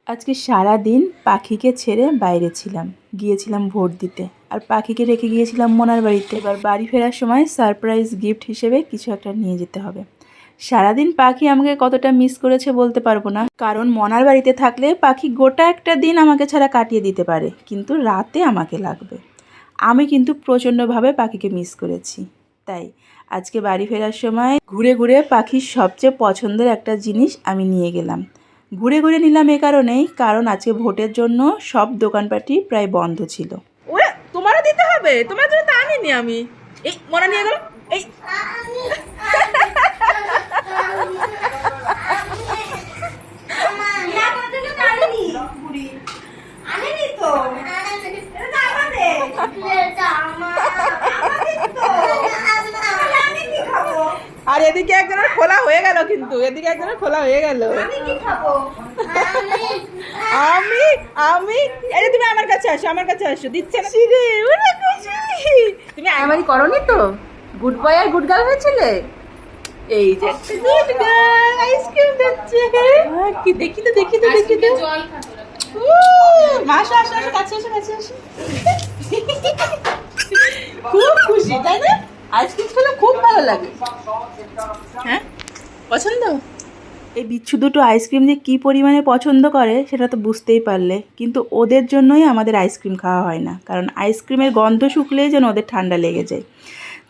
আজকে সারা দিন পাখিকে ছেড়ে বাইরে ছিলাম, গিয়েছিলাম ভোট দিতে। আর পাখিকে রেখে গিয়েছিলাম মোনার বাড়িতে। এবার বাড়ি ফেরার সময় সারপ্রাইজ গিফট হিসেবে কিছু একটা নিয়ে যেতে হবে। সারাদিন পাখি আমাকে কতটা মিস করেছে বলতে পারবো না, কারণ মোনার বাড়িতে থাকলে পাখি গোটা একটা দিন আমাকে ছাড়া কাটিয়ে দিতে পারে, কিন্তু রাতে আমাকে লাগবে। আমি কিন্তু প্রচণ্ডভাবে পাখিকে মিস করেছি। তাই আজকে বাড়ি ফেরার সময় ঘুরে ঘুরে পাখির সবচেয়ে পছন্দের একটা জিনিস আমি নিয়ে গেলাম। ঘুরে ঘুরে নিলাম এ কারণেই, কারণ আজকে ভোটের জন্য সব দোকানপাটি প্রায় বন্ধ ছিল। ওরে তোমারও দিতে হবে, তোমার জন্য তো আনিনি আমি। এই মনে নিয়ে গেল। এই আর এদিকে একজনের খোলা হয়ে গেল, কিন্তু এদিকে একজনের খোলা হয়ে গেল। আমি আমি এই তুমি আমার কাছে আসো, আমার কাছে আসো। দিচ্ছে না রে, ওরে খুশি। তুমি আমারই করনি তো, গুড বয় আর গুড গার্ল হয়েছিলে। এই যে গুড গার্ল আইসক্রিম দিচ্ছে। কি দেখি তো দেখি তো দেখি তো। মাসা আসো আসো, কাছে আসো কাছে আসো। খুব খুশি তাই না? আইসক্রিম খেলে খুব ভালো লাগে। হ্যাঁ পছন্দ। এই বিচ্ছু দুটো আইসক্রিম যে কী পরিমাণে পছন্দ করে সেটা তো বুঝতেই পারলে, কিন্তু ওদের জন্যই আমাদের আইসক্রিম খাওয়া হয় না, কারণ আইসক্রিমের গন্ধ শুকলেই যেন ওদের ঠান্ডা লেগে যায়।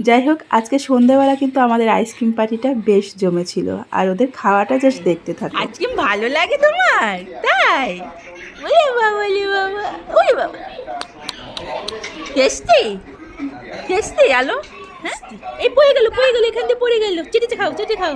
যাই হোক, আজকে সন্ধ্যাবেলা কিন্তু আমাদের আইসক্রিম পার্টিটা বেশ জমেছিল, আর ওদের খাওয়াটা জাস্ট দেখতে থাকে। আইসক্রিম ভালো লাগে তোমার তাই? ওরে বাবা ওরে বাবা ওরে বাবা, টেস্টি টেস্টি আলো। হ্যাঁ এই পড়ে গেল এখান থেকে পড়ে গেল। চেটে খাও চেটে খাও।